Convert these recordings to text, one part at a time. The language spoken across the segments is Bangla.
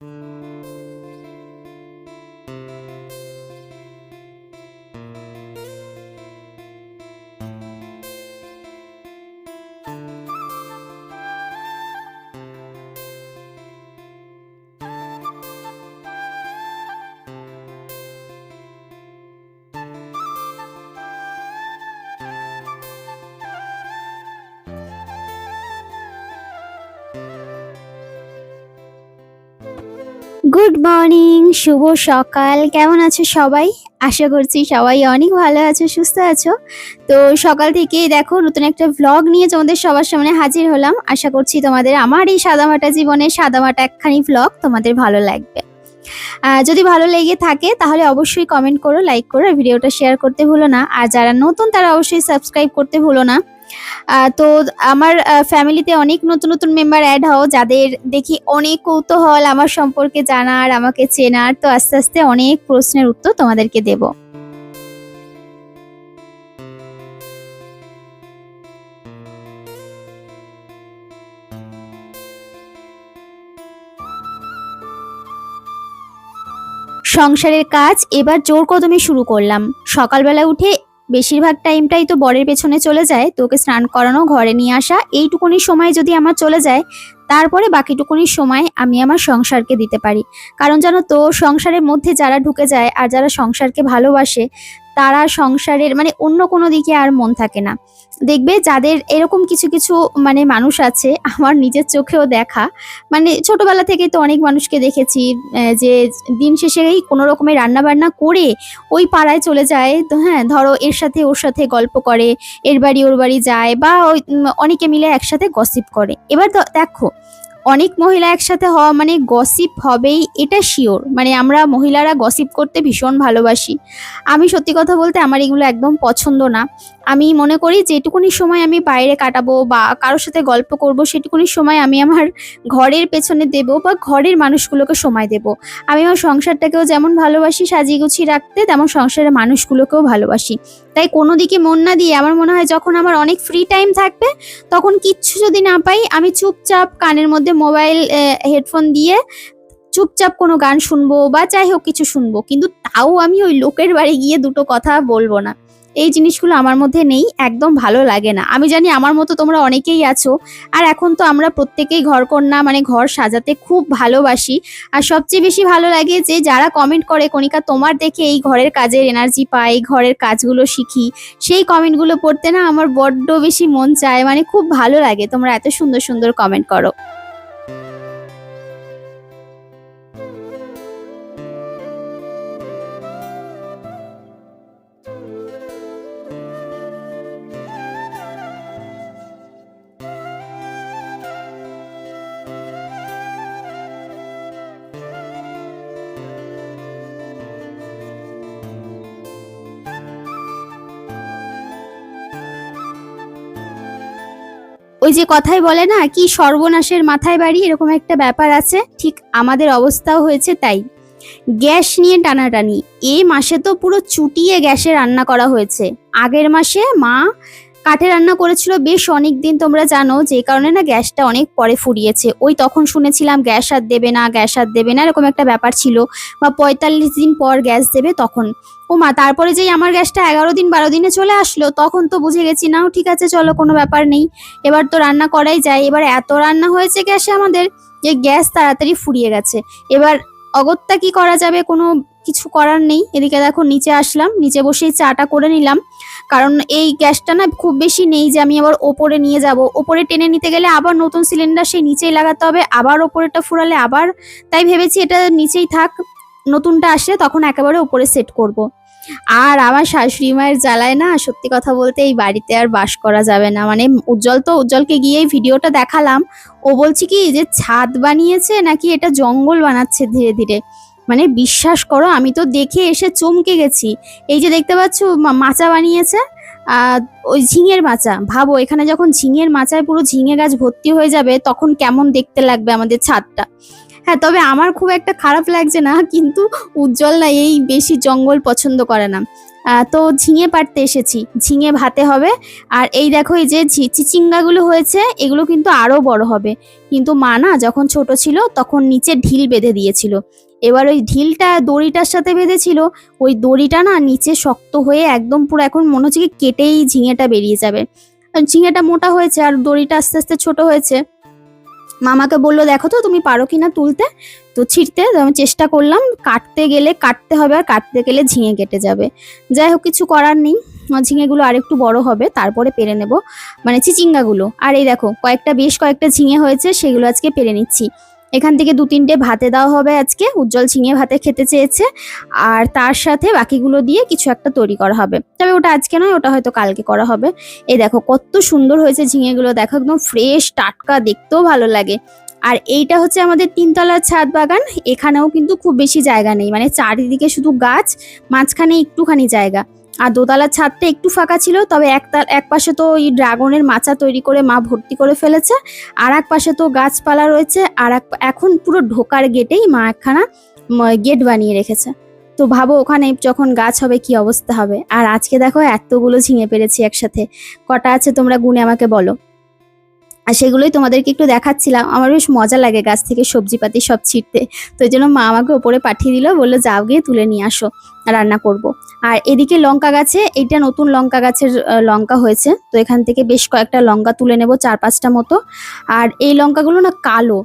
গুড মর্নিং, শুভ সকাল। কেমন আছো সবাই? আশা করছি সবাই অনেক ভালো আছো, সুস্থ আছো। তো সকাল থেকেই দেখো নতুন একটা ভ্লগ নিয়ে তোমাদের সবার সামনে হাজির হলাম। আশা করছি তোমাদের আমার এই সাদামাটা জীবনে সাদামাটা একখানি ভ্লগ তোমাদের ভালো লাগবে। যদি ভালো লেগে থাকে তাহলে অবশ্যই কমেন্ট করো, লাইক করো, আর ভিডিওটা শেয়ার করতে ভুলো না। আর যারা নতুন তারা অবশ্যই সাবস্ক্রাইব করতে ভুলো না। তো আমার ফ্যামিলিতে অনেক নতুন নতুন মেম্বার অ্যাড হও, যাদের দেখি অনেক কৌতূহল আমার সম্পর্কে জানার, আমাকে চেনার। তো আস্তে আস্তে অনেক প্রশ্নের উত্তর তোমাদেরকে দেব। সংসারের কাজ এবার জোর কদমে শুরু করলাম। সকালবেলা উঠে বেশিরভাগ টাইমটাই তো বরের পেছনে চলে যায়। তো ওকে স্নান করানো, ঘরে নিয়ে আসা, এইটুকুনি সময় যদি আমার চলে যায়, তারপরে বাকিটুকুনি সময় আমি আমার সংসারকে দিতে পারি। কারণ জানো তো, সংসারের মধ্যে যারা ঢুকে যায় আর যারা সংসারকে ভালোবাসে, তারা সংসারের মানে অন্য কোনো দিকে আর মন থাকে না। দেখবে যাদের এরকম কিছু কিছু মানে মানুষ আছে, আমার নিজের চোখেও দেখা, মানে ছোটবেলা থেকেই তো অনেক মানুষকে দেখেছি, যে দিন শেষেই কোনো রকমের রান্না বান্না করে ওই পাড়ায় চলে যায়। তো হ্যাঁ, ধরো এর সাথে ওর সাথে গল্প করে, এর বাড়ি ওর বাড়ি যায়, বা ওই অনেকে মিলে একসাথে গসিপ করে। এবার তো দেখো, অনেক মহিলা একসাথে হওয়া মানে গসিপ হবেই, এটা শিওর। মানে আমরা মহিলারা গসিপ করতে ভীষণ ভালোবাসি। আমি সত্যি কথা বলতে আমার এগুলো একদম পছন্দ না। আমি মনে করি যেটুকুনি সময় আমি বাইরে কাটাবো বা কারোর সাথে গল্প করব, সেটুকুনি সময় আমি আমার ঘরের পেছনে দেব বা ঘরের মানুষগুলোকে সময় দেব। আমি আমার সংসারটাকেও যেমন ভালোবাসি সাজিয়ে গুছিয়ে রাখতে, তেমন সংসারের মানুষগুলোকেও ভালোবাসি। তাই কোনো দিকে মন না দিয়ে আমার মনে হয় যখন আমার অনেক ফ্রি টাইম থাকবে, তখন কিচ্ছু যদি না পাই, আমি চুপচাপ কানের মধ্যে মোবাইল হেডফোন দিয়ে চুপচাপ কোনো গান শুনবো বা যাই হোক কিছু শুনবো, কিন্তু তাও আমি ওই লোকের বাড়ি গিয়ে দুটো কথা বলবো না। এই জিনিসগুলো আমার মধ্যে নেই, একদম ভালো লাগে না। আমি জানি আমার মতো তোমরা অনেকেই আছো। আর এখন তো আমরা প্রত্যেকেই ঘরকন্না, মানে ঘর সাজাতে খুব ভালোবাসি। আর সবচেয়ে বেশি ভালো লাগে যে যারা কমেন্ট করে, কণিকা তোমার দেখে এই ঘরের কাজের এনার্জি পাই, ঘরের কাজগুলো শিখি, সেই কমেন্টগুলো পড়তে না আমার বড্ড বেশি মন চায়। মানে খুব ভালো লাগে তোমরা এত সুন্দর সুন্দর কমেন্ট করো। ওই যে কথাই বলে না, কি সর্বনাশের মাথায় বাড়ি, এরকম একটা ব্যাপার আছে। ঠিক আমাদের অবস্থাও হয়েছে তাই। গ্যাস নিয়ে টানাটানি। এই মাসে তো পুরো চুটিয়ে গ্যাসে রান্না করা হয়েছে। আগের মাসে মা কাঠে রান্না করেছিল বেশ অনেক দিন, তোমরা জানো, যে কারণে না গ্যাসটা অনেক পরে ফুরিয়েছে। ওই তখন শুনেছিলাম গ্যাস আর দেবে না, গ্যাস আর দেবে না, এরকম একটা ব্যাপার ছিল। বা ৪৫ দিন পর গ্যাস দেবে তখন। ও মা, তারপরে যেই আমার গ্যাসটা ১১ দিন ১২ দিনে চলে আসলো, তখন তো বুঝে গেছি নাও ঠিক আছে, চলো কোনো ব্যাপার নেই, এবার তো রান্না করাই যায়। এবার এত রান্না হয়েছে গ্যাসে আমাদের, যে গ্যাস তাড়াতাড়ি ফুরিয়ে গেছে। এবার অগত্যা কি করা যাবে, কোনো কিছু করার নেই। এদিকে দেখো নিচে আসলাম, নিচে বসেই চাটা করে নিলাম। কারণ এই গ্যাসটা না খুব বেশি নেই যে আমি আবার ওপরে নিয়ে যাব। ওপরে টেনে নিতে গেলে আবার নতুন সিলিন্ডার সেই নিচেই লাগাতে হবে, আবার ওপরেটা ফুরালে আবার। তাই ভেবেছি এটা নিচেই থাক, নতুনটা আসলে তখন একেবারে ওপরে সেট করব। আর আমার শাশুড়ি মায়ের জ্বালায় না, সত্যি কথা বলতে এই বাড়িতে আর বাস করা যাবে না। মানে উজ্জ্বলকে গিয়ে ভিডিওটা দেখালাম, ও বলছে কি যে ছাদ বানিয়েছে নাকি এটা জঙ্গল বানাচ্ছে ধীরে ধীরে। মানে বিশ্বাস করো, আমি তো দেখে এসে চমকে গেছি। এই যে দেখতে পাচ্ছ মাচা বানিয়েছে, ওই ঝিঙের মাচা। ভাবো এখানে যখন ঝিঙের মাচায় পুরো ঝিঙে গাছ ভর্তি হয়ে যাবে, তখন কেমন দেখতে লাগবে আমাদের ছাদটা। হ্যাঁ, তবে আমার খুব একটা খারাপ লাগছে না, কিন্তু উজ্জ্বল না এই বেশি জঙ্গল পছন্দ করে না। তো ঝিঙে পাড়তে এসেছি, ঝিঙে ভাতে হবে। আর এই দেখো এই যে চিচিঙ্গাগুলো হয়েছে, এগুলো কিন্তু আরো বড় হবে। কিন্তু মা না যখন ছোট ছিল তখন নিচে ঢিল বেঁধে দিয়েছিল। এবার ওই ঢিলটা দড়িটার সাথে বেঁধেছিল, ওই দড়িটা না নিচে শক্ত হয়ে একদম পুরো এখন মনে হচ্ছে কি কেটেই ঝিঙেটা বেরিয়ে যাবে। আর ঝিঙেটা মোটা হয়েছে আর দড়িটা আস্তে আস্তে ছোট হয়েছে। মামাকে বললো দেখো তো তুমি পারো কিনা তুলতে। তো ছিঁড়তে তো আমি চেষ্টা করলাম, কাটতে গেলে কাটতে হবে আর কাটতে গেলে ঝিঙে কেটে যাবে। যাই হোক, কিছু করার নেই। ঝিঙেগুলো আরেকটু বড় হবে তারপরে পেরে নেব, মানে চিচিঙ্গাগুলো। আর এই দেখো বেশ কয়েকটা ঝিঙে হয়েছে, সেগুলো আজকে পেরে নিচ্ছি। এখান থেকে 2-3টে ভাতে দেওয়া হবে আজকে, উজ্জ্বল ঝিঙে ভাতে খেতে চেয়েছে। আর তার সাথে বাকিগুলো দিয়ে কিছু একটা তৈরি করা হবে, তবে ওটা আজকে নয়, ওটা হয়তো কালকে করা হবে। এই দেখো কত সুন্দর হয়েছে ঝিঙেগুলো, দেখো একদম ফ্রেশ টাটকা, দেখতেও ভালো লাগে। আর এইটা হচ্ছে আমাদের 3তলার ছাদ বাগান। এখানেও কিন্তু খুব বেশি জায়গা নেই, মানে চারিদিকে শুধু গাছ, মাঝখানে একটুখানি জায়গা। আর দোতলার ছাদটা একটু ফাঁকা ছিল, তবে এক পাশে তো এই ড্রাগনের মাচা তৈরি করে মা ভর্তি করে ফেলেছে, আর এক পাশে তো গাছপালা রয়েছে, আর এখন পুরো ঢোকার গেটেই মা একখানা গেট বানিয়ে রেখেছে। তো ভাবো ওখানে যখন গাছ হবে কি অবস্থা হবে। আর আজকে দেখো এতগুলো ঝিঙে পেরেছি একসাথে। কটা আছে তোমরা গুনে আমাকে বলো। আর সেগুলোই তোমাদেরকে একটু দেখাচ্ছিলাম। আমার বেশ মজা লাগে গাছ থেকে সবজিপাতি সব ছিঁড়তে। তো এই জন্য মা আমাকে ওপরে পাঠিয়ে দিল, বললো যাও গিয়ে তুলে নিয়ে আসো, রান্না করব। আর এদিকে লঙ্কা গাছে, এইটা নতুন লঙ্কা গাছের লঙ্কা হয়েছে, তো এখান থেকে বেশ কয়েকটা লঙ্কা তুলে নেব, 4-5টা মতো। আর এই লঙ্কাগুলো না কালো।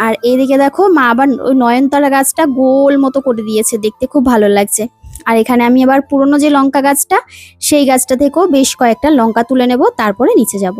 আর এদিকে দেখো মা আবার ওই নয়নতারা গাছটা গোল মতো করে দিয়েছে, দেখতে খুব ভালো লাগছে। আর এখানে আমি আবার পুরনো যে লঙ্কা গাছটা, সেই গাছটা থেকেও বেশ কয়েকটা লঙ্কা তুলে নেব, তারপরে নিচে যাব।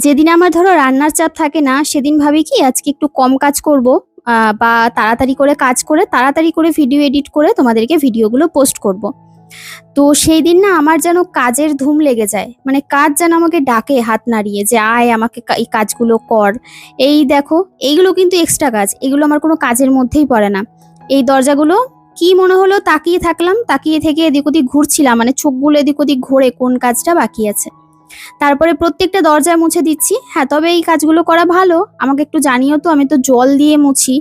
যেদিন আমার ধরো রান্নার চাপ থাকে না, সেদিন ভাবি কি আজকে একটু কম কাজ করব, বা তাড়াতাড়ি করে কাজ করে তাড়াতাড়ি করে ভিডিও এডিট করে তোমাদেরকে ভিডিওগুলো পোস্ট করব। তো সেই দিন না আমার যেন কাজের ধুম লেগে যায়, মানে কাজ যেন আমাকে ডাকে হাত নাড়িয়ে, যে আয় আমাকে এই কাজগুলো কর। এই দেখো এইগুলো কিন্তু এক্সট্রা কাজ, এগুলো আমার কোনো কাজের মধ্যেই পড়ে না। এই দরজাগুলো কি মনে হলো তাকিয়ে থাকলাম, তাকিয়ে থেকে এদিক ওদিক ঘুরছিলাম, মানে চোখগুলো এদিক ওদিক ঘুরে কোন কাজটা বাকি আছে। তারপরে প্রত্যেকটা দরজায় মুছে দিচ্ছি। হ্যাঁ, তবে এই কাজগুলো করা ভালো, আমাকে একটু জানিও তো, আমি তো জল দিয়ে মুছি।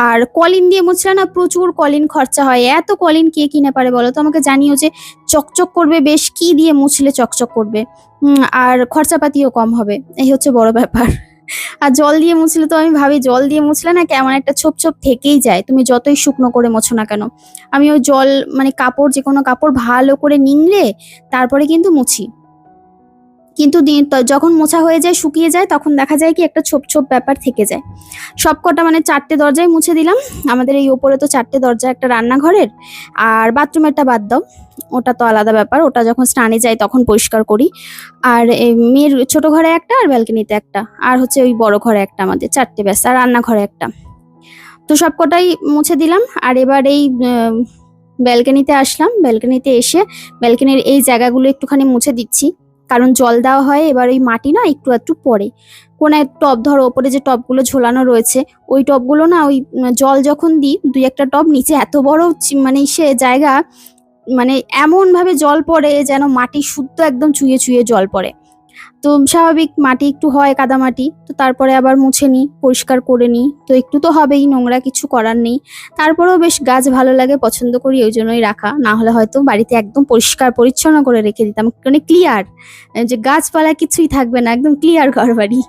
আর কলিন দিয়ে মুছলে না প্রচুর কলিন খরচা হয়, এত কলিন কে কিনে পারে বলো তো, আমাকে জানিও যে চকচক করবে বেশ, কি দিয়ে মুছলে চকচক করবে, আর খরচাপাতিও কম হবে, এই হচ্ছে বড় ব্যাপার। আর জল দিয়ে মুছলে তো আমি ভাবি জল দিয়ে মুছলে না কেমন একটা ছোপ ছোপ থেকেই যায়, তুমি যতই শুকনো করে মোছো না কেন। আমি ওই জল মানে কাপড়, যে কোনো কাপড় ভালো করে নিংড়ে তারপরে কিন্তু মুছি। কিন্তু যখন মোছা হয়ে যায়, শুকিয়ে যায়, তখন দেখা যায় কি একটা ছোপ ছোপ ব্যাপার থেকে যায়। সবকটা মানে 4টে দরজায় মুছে দিলাম। আমাদের এই ওপরে তো 4টে দরজা, একটা রান্নাঘরের, আর বাথরুমেরটা বাদ দাও, ওটা তো আলাদা ব্যাপার, ওটা যখন স্নানে যাই তখন পরিষ্কার করি। আর এই মেয়ের ছোট ঘরে একটা, আর ব্যালকনিতে একটা, আর হচ্ছে ওই বড় ঘরে একটা, আমাদের 4টে ব্যাস, আর রান্নাঘরে একটা। তো সবকটাই মুছে দিলাম। আর এবার এই ব্যালকনিতে আসলাম, ব্যালকনিতে এসে ব্যালকনির এই জায়গাগুলো একটুখানি মুছে দিচ্ছি, কারণ জল দেওয়া হয়, এবার ওই মাটি না একটু একটু পড়ে। কোন এক টব ধরো ওপরে যে টবগুলো ঝোলানো রয়েছে, ওই টবগুলো না ওই জল যখন দিই, 2-1টা টব নিচে এত বড় মানে সে জায়গা, মানে এমন ভাবে জল পড়ে যেন মাটি শুদ্ধ একদম চুইয়ে চুইয়ে জল পড়ে। তো স্বাভাবিক মাটি একটু হয় কাদামাটি, তো তারপরে আবার মুছে নিই, পরিষ্কার করে নিই, তো একটু তো হবেই, নোংরা কিছু করার নেই। তারপরেও বেশ গাছ ভালো লাগে, পছন্দ করি, ওই জন্যই রাখা। না হলে হয়তো বাড়িতে একদম পরিষ্কার পরিচ্ছন্ন করে রেখে দিতাম, মানে ক্লিয়ার, যে গাছপালা কিছুই থাকবে না, একদম ক্লিয়ার ঘর বাড়ি।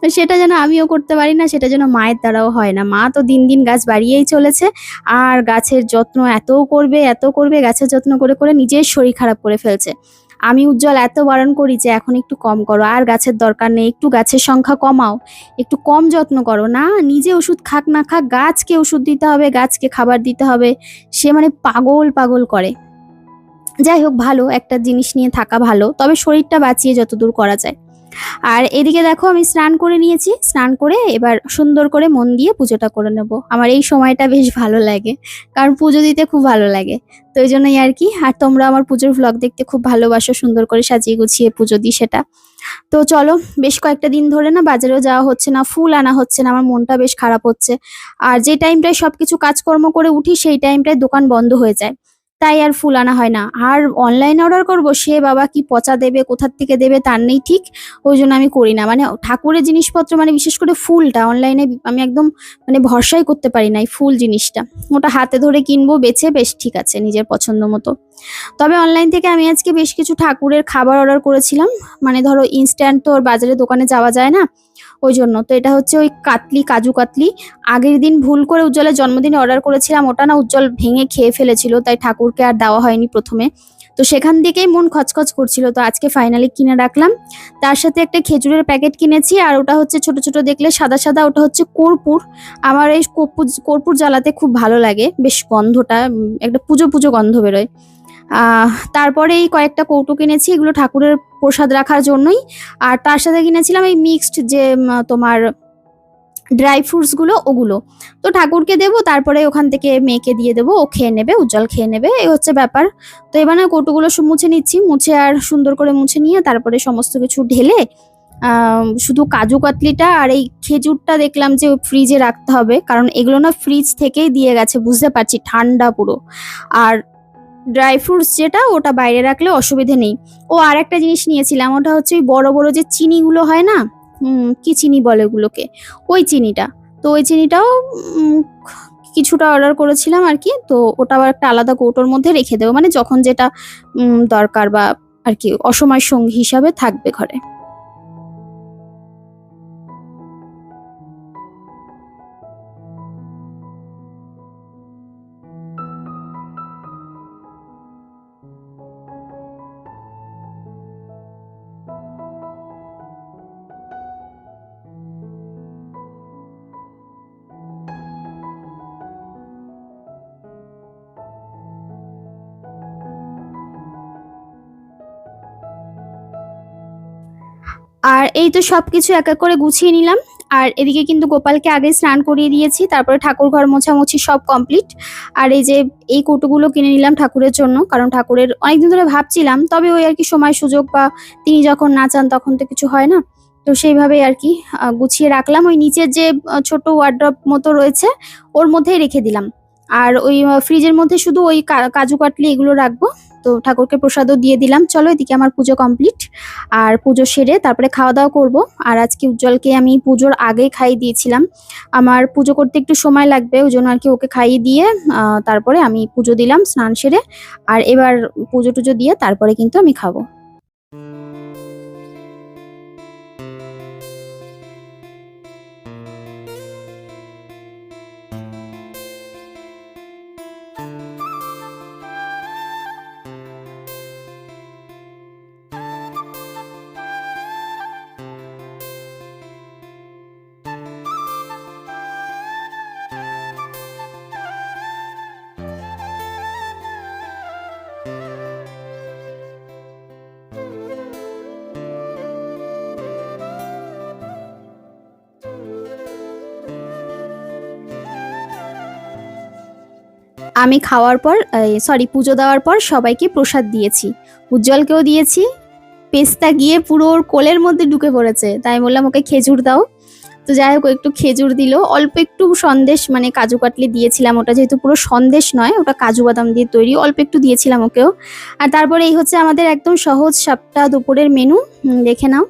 তো সেটা যেন আমিও করতে পারি না, সেটা যেন মায়ের দ্বারাও হয় না। মা তো দিন দিন গাছ বাড়িয়েই চলেছে, আর গাছের যত্ন এত করবে, গাছের যত্ন করে করে নিজের শরীর খারাপ করে ফেলছে। আমি উজ্জ্বল এত বারণ করি যে এখন একটু কম করো, আর গাছের দরকার নেই, একটু গাছের সংখ্যা কমাও, একটু কম যত্ন করো। না, নিজে ওষুধ খাক না খাক, গাছকে ওষুধ দিতে হবে, গাছকে খাবার দিতে হবে। সে মানে পাগল পাগল করে। যাই হোক, ভালো একটা জিনিস নিয়ে থাকা ভালো, তবে শরীরটা বাঁচিয়ে যতদূর করা যায়। আর এদিকে দেখো, আমি স্নান করে নিয়েছি, স্নান করে এবার সুন্দর করে মন দিয়ে পুজোটা করে নেব। আমার এই সময়টা বেশ ভালো লাগে, কারণ পুজো দিতে খুব ভালো লাগে। তো ওই জন্যই আর কি। আর তোমরা আমার পুজোর ভ্লগ দেখতে খুব ভালোবাসো, সুন্দর করে সাজিয়ে গুছিয়ে পুজো দিই সেটা। তো চলো, বেশ কয়েকটা দিন ধরে না বাজারেও যাওয়া হচ্ছে না, ফুল আনা হচ্ছে না, আমার মনটা বেশ খারাপ হচ্ছে। আর যে টাইমটায় সবকিছু কাজকর্ম করে উঠি সেই টাইমটায় দোকান বন্ধ হয়ে যায়, তাই আর ফুল আনা হয় না। আর অনলাইনে অর্ডার করব, সে বাবা কি পচা দেবে, কোথার থেকে দেবে তার নেই ঠিক। ওই জন্য আমি করি না, মানে ঠাকুরের জিনিসপত্র, মানে বিশেষ করে ফুলটা অনলাইনে আমি একদম মানে ভরসাই করতে পারি না। এই ফুল জিনিসটা, ওটা হাতে ধরে কিনবো, বেছে বেশ ঠিক আছে নিজের পছন্দ মতো। তবে অনলাইন থেকে আমি আজকে বেশ কিছু ঠাকুরের খাবার অর্ডার করেছিলাম, মানে ধরো ইনস্ট্যান্ট তো আর বাজারে দোকানে যাওয়া যায় না, ওই জন্য। তো এটা হচ্ছে ওই কাতলি, কাজু কাতলি। আগের দিন ভুল করে উজ্জ্বলের জন্মদিনে অর্ডার করেছিলাম, ওটা না উজ্জ্বল ভেঙে খেয়ে ফেলেছিল, তাই ঠাকুরকে আর দেওয়া হয়নি প্রথমে। তো সেখান থেকেই মন খচখচ করছিল, তো আজকে ফাইনালি কিনে রাখলাম। তার সাথে একটা খেজুরের প্যাকেট কিনেছি, আর ওটা হচ্ছে ছোট ছোট দেখলে সাদা সাদা, ওটা হচ্ছে কর্পূর। আমার এই কর্পূর জ্বালাতে খুব ভালো লাগে, বেশ গন্ধটা একটা পুজো পুজো গন্ধ বেরোয়। তারপরে এই কয়েকটা কৌটো কিনেছি, এগুলো ঠাকুরের প্রসাদ রাখার জন্যই। আর তার সাথে কিনেছিলাম এই মিক্সড যে তোমার ড্রাই ফ্রুটস গুলো, ওগুলো তো ঠাকুরকে দেবো, তারপরে ওখান থেকে মেয়েকে দিয়ে দেবো, ও খেয়ে নেবে, উজ্জ্বল খেয়ে নেবে, এই হচ্ছে ব্যাপার। তো এবার না কৌটোগুলো সব মুছে নিচ্ছি, মুছে আর সুন্দর করে মুছে নিয়ে তারপরে সমস্ত কিছু ঢেলে শুধু কাজু কাতলিটা আর এই খেজুরটা দেখলাম যে ফ্রিজে রাখতে হবে, কারণ এগুলো না ফ্রিজ থেকেই দিয়ে গেছে, বুঝতে পারছি ঠান্ডা পুরো। আর ড্রাই ফ্রুটস যেটা, ওটা বাইরে রাখলে অসুবিধে নেই। ও আর একটা জিনিস নিয়েছিলাম, ওটা হচ্ছে ওই বড় বড় যে চিনিগুলো হয় না, কি চিনি বলে ওগুলোকে, ওই চিনিটা। তো ওই চিনিটাও কিছুটা অর্ডার করেছিলাম আর কি। তো ওটা আবার একটা আলাদা কৌটোর মধ্যে রেখে দেবো, মানে যখন যেটা দরকার বা আর কি অসময় সঙ্গী হিসাবে থাকবে ঘরে। আর এই তো সবকিছু এক এক করে গুছিয়ে নিলাম। আর এদিকে কিন্তু গোপালকে আগে স্নান করিয়ে দিয়েছি, তারপরে ঠাকুর ঘর মোছামুছি সব কমপ্লিট। আর এই যে এই কৌটোগুলো কিনে নিলাম ঠাকুরের জন্য, কারণ ঠাকুরের অনেকদিন ধরে ভাবছিলাম, তবে ওই আর কি সময় সুযোগ বা তিনি যখন না চান তখন তো কিছু হয় না। তো সেইভাবেই আর কি গুছিয়ে রাখলাম। ওই নিচের যে ছোট ওয়ার্ড্রপ মতো রয়েছে, ওর মধ্যেই রেখে দিলাম। আর ওই ফ্রিজের মধ্যে শুধু ওই কাজু কাটলি এগুলো রাখবো। তো ঠাকুরকে প্রসাদও দিয়ে দিলাম। চলো, এদিকে আমার পুজো কমপ্লিট। আর পুজো সেরে তারপরে খাওয়া দাওয়া করব। আর আজকে উজ্জ্বলকে আমি পুজোর আগে খাইয়ে দিয়েছিলাম, আমার পুজো করতে একটু সময় লাগবে, ওই জন্য আর কি ওকে খাইয়ে দিয়ে তারপরে আমি পুজো দিলাম স্নান সেরে। আর এবার পুজো টুজো দিয়ে তারপরে কিন্তু আমি খাবো। আমি খাওয়ার পর, সরি, পুজো দেওয়ার পর সবাইকে প্রসাদ দিয়েছি, উজ্জ্বলকেও দিয়েছি। পেস্তা গিয়ে পুরো ওর কোলের মধ্যে ঢুকে পড়েছে, তাই বললাম ওকে খেজুর দাও। তো যাই হোক, একটু খেজুর দিল, অল্প একটু সন্দেশ, মানে কাজু কাটলি দিয়েছিলাম, ওটা যেহেতু পুরো সন্দেশ নয়, ওটা কাজু বাদাম দিয়ে তৈরি, অল্প একটু দিয়েছিলাম ওকেও। আর তারপরে এই হচ্ছে আমাদের একদম সহজ সাপটা দুপুরের মেনু, দেখে নাও।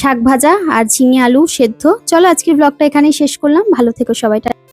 শাক ভাজা আর ঝিঙে আলু সেদ্ধ। চলো আজকের ব্লগটা এখানেই শেষ করলাম। ভালো থেকো সবাই।